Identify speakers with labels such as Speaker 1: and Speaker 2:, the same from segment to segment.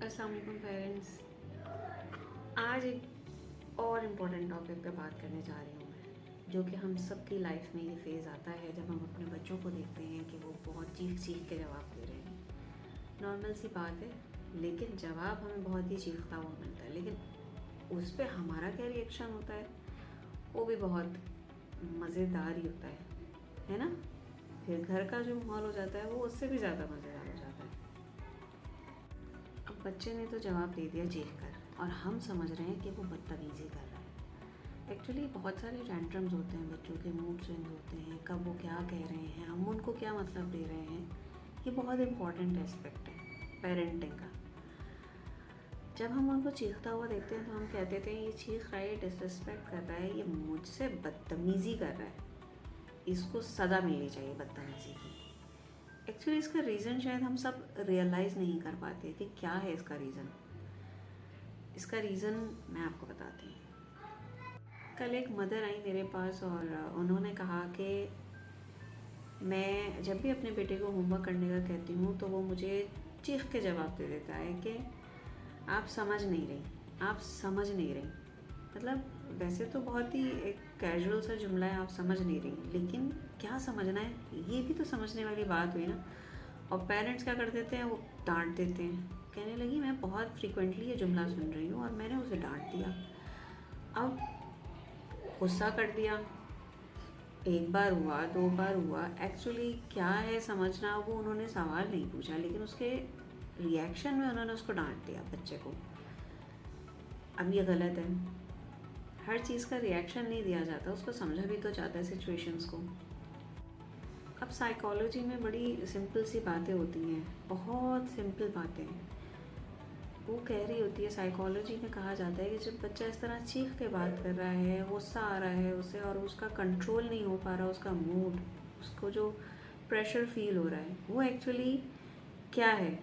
Speaker 1: अस्सलाम वालेकुम पेरेंट्स। आज एक और इम्पोर्टेंट टॉपिक पे बात करने जा रही हूँ मैं, जो कि हम सबकी लाइफ में ये फेज़ आता है जब हम अपने बच्चों को देखते हैं कि वो बहुत चीख चीख के जवाब दे रहे हैं। नॉर्मल सी बात है, लेकिन जवाब हमें बहुत ही चीखता हुआ मिलता है, लेकिन उस पर हमारा क्या रिएक्शन होता है वो भी बहुत मज़ेदार ही होता है ना। फिर घर का जो माहौल हो जाता है वो उससे भी ज़्यादा मज़ेदार हो जाता है। अब बच्चे ने तो जवाब दे दिया चीख कर, और हम समझ रहे हैं कि वो बदतमीज़ी कर रहा है। एक्चुअली बहुत सारे टैंट्रम्स होते हैं, बच्चों के मूड स्विंग्स होते हैं, कब वो क्या कह रहे हैं, हम उनको क्या मतलब दे रहे हैं। ये बहुत इम्पॉर्टेंट एस्पेक्ट है पेरेंटिंग का। जब हम उनको चीखता हुआ देखते हैं तो हम कहते थे ये चीख रहा है, डिसरिस्पेक्ट कर रहा है, ये मुझसे बदतमीज़ी कर रहा है, इसको सज़ा मिलनी चाहिए बदतमीज़ी की। एक्चुअली इसका रीज़न शायद हम सब रियलाइज़ नहीं कर पाते कि क्या है इसका रीज़न। इसका रीज़न मैं आपको बताती हूँ। कल एक मदर आई मेरे पास और उन्होंने कहा कि मैं जब भी अपने बेटे को होमवर्क करने का कहती हूँ तो वो मुझे चीख के जवाब दे देता है कि आप समझ नहीं रही, आप समझ नहीं रही। मतलब वैसे तो बहुत ही एक कैजुअल सा जुमला है, आप समझ नहीं रही, लेकिन क्या समझना है ये भी तो समझने वाली बात हुई ना। और पेरेंट्स क्या कर देते हैं, वो डांट देते हैं। कहने लगी मैं बहुत फ्रीक्वेंटली ये जुमला सुन रही हूँ और मैंने उसे डांट दिया। अब गुस्सा कर दिया, एक बार हुआ, दो बार हुआ। एक्चुअली क्या है समझना, वो उन्होंने सवाल नहीं पूछा, लेकिन उसके रिएक्शन में उन्होंने उसको डांट दिया बच्चे को। अब ये गलत है। हर चीज़ का रिएक्शन नहीं दिया जाता, उसको समझा भी तो जाता है सिचुएशंस को। अब साइकोलॉजी में बड़ी सिंपल सी बातें होती हैं, बहुत सिंपल बातें। वो कह रही होती है, साइकोलॉजी में कहा जाता है कि जब बच्चा इस तरह चीख के बात कर रहा है, गुस्सा आ रहा है उसे और उसका कंट्रोल नहीं हो पा रहा, उसका मूड, उसको जो प्रेशर फील हो रहा है, वो एक्चुअली क्या है,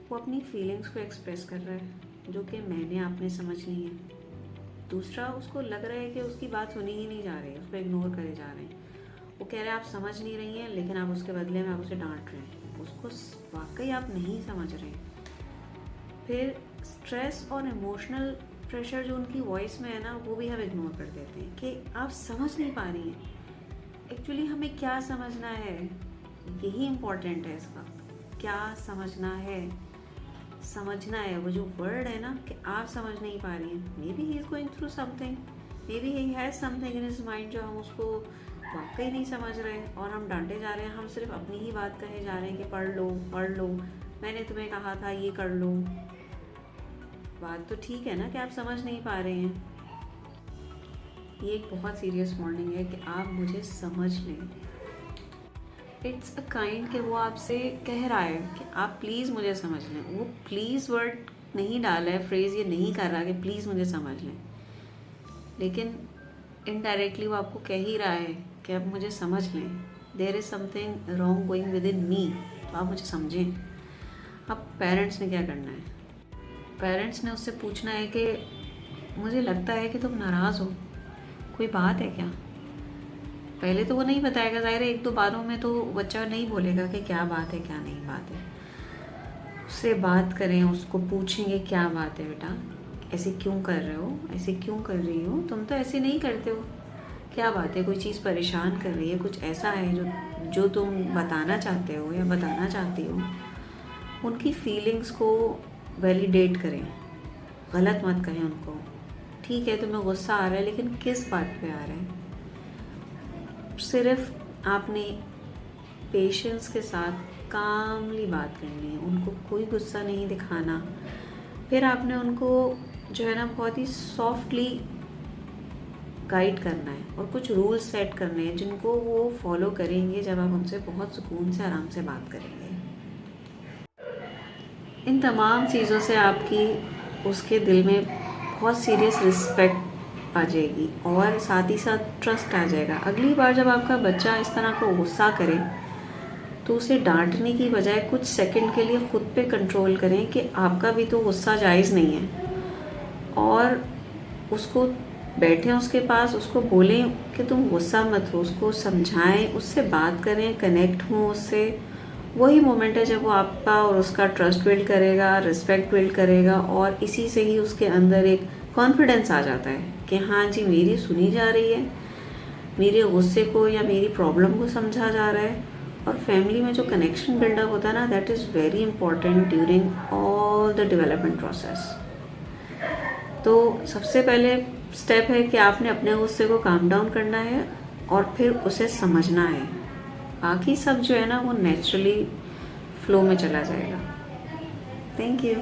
Speaker 1: वो अपनी फीलिंग्स को एक्सप्रेस कर रहा है, जो कि मैंने आपने समझनी है। दूसरा, उसको लग रहा है कि उसकी बात सुनी ही नहीं जा रही है, उसको इग्नोर करे जा रहे हैं। वो कह रहे हैं आप समझ नहीं रही हैं, लेकिन आप उसके बदले में आप उसे डांट रहे हैं, उसको वाकई आप नहीं समझ रहे हैं। फिर स्ट्रेस और इमोशनल प्रेशर जो उनकी वॉइस में है ना, वो भी हम इग्नोर कर देते हैं कि आप समझ नहीं पा रही हैं। एक्चुअली हमें क्या समझना है, यही इम्पोर्टेंट है इस वक्त। क्या समझना है, समझना है। वो जो वर्ड है ना कि आप समझ नहीं पा रही हैं, may be he is going through something, may be he has something in his mind जो हम उसको वाकई नहीं समझ रहे हैं, और हम डांटे जा रहे हैं। हम सिर्फ अपनी ही बात कहे जा रहे हैं कि पढ़ लो, मैंने तुम्हें कहा था ये कर लो। बात तो ठीक है ना कि आप समझ नहीं पा रहे हैं। ये एक बहुत सीरियस वार्निंग है कि आप मुझे समझ लें। इट्स अ काइंड कि वो आपसे कह रहा है कि आप प्लीज़ मुझे समझ लें। वो प्लीज़ वर्ड नहीं डाला है, फ्रेज़ ये नहीं कर रहा कि प्लीज़ मुझे समझ लें, लेकिन इनडायरेक्टली वो आपको कह ही रहा है कि आप मुझे समझ लें। There is something wrong going within me, तो आप मुझे समझें। अब पेरेंट्स ने क्या करना है, पेरेंट्स ने उससे पूछना है कि मुझे लगता है कि तुम नाराज़ हो, कोई बात है क्या। पहले तो वो नहीं बताएगा, ज़ाहिर है एक दो बारों में तो बच्चा नहीं बोलेगा कि क्या बात है क्या नहीं बात है। उससे बात करें, उसको पूछेंगे क्या बात है बेटा, ऐसे क्यों कर रहे हो, ऐसे क्यों कर रही हो, तुम तो ऐसे नहीं करते हो, क्या बात है, कोई चीज़ परेशान कर रही है, कुछ ऐसा है जो तुम बताना चाहते हो या बताना चाहती हो। उनकी फीलिंग्स को वैलिडेट करें, गलत मत कहें उनको। ठीक है तुम्हें गुस्सा आ रहा है, लेकिन किस बात पे आ रहा है। सिर्फ आपने पेशेंस के साथ कामली बात करनी है, उनको कोई गुस्सा नहीं दिखाना। फिर आपने उनको जो है ना बहुत ही सॉफ्टली गाइड करना है और कुछ रूल्स सेट करने हैं जिनको वो फॉलो करेंगे जब आप उनसे बहुत सुकून से आराम से बात करेंगे। इन तमाम चीज़ों से आपकी उसके दिल में बहुत सीरियस रिस्पेक्ट आ जाएगी और साथ ही साथ ट्रस्ट आ जाएगा। अगली बार जब आपका बच्चा इस तरह का गुस्सा करे तो उसे डांटने की बजाय कुछ सेकंड के लिए ख़ुद पे कंट्रोल करें कि आपका भी तो गुस्सा जायज़ नहीं है, और उसको बैठें उसके पास, उसको बोलें कि तुम गुस्सा मत हो, उसको समझाएं, उससे बात करें, कनेक्ट हों उससे, वही मोमेंट है जब वो आपका और उसका ट्रस्ट बिल्ड करेगा, रिस्पेक्ट बिल्ड करेगा, और इसी से ही उसके अंदर एक कॉन्फिडेंस आ जाता है कि हाँ जी, मेरी सुनी जा रही है, मेरे गुस्से को या मेरी प्रॉब्लम को समझा जा रहा है। और फैमिली में जो कनेक्शन बिल्डअप होता है ना, that is very important during all the development process. तो सबसे पहले स्टेप है कि आपने अपने गुस्से को काम डाउन करना है और फिर उसे समझना है। बाकी सब जो है ना, वो नेचुरली फ्लो में चला जाएगा। Thank you.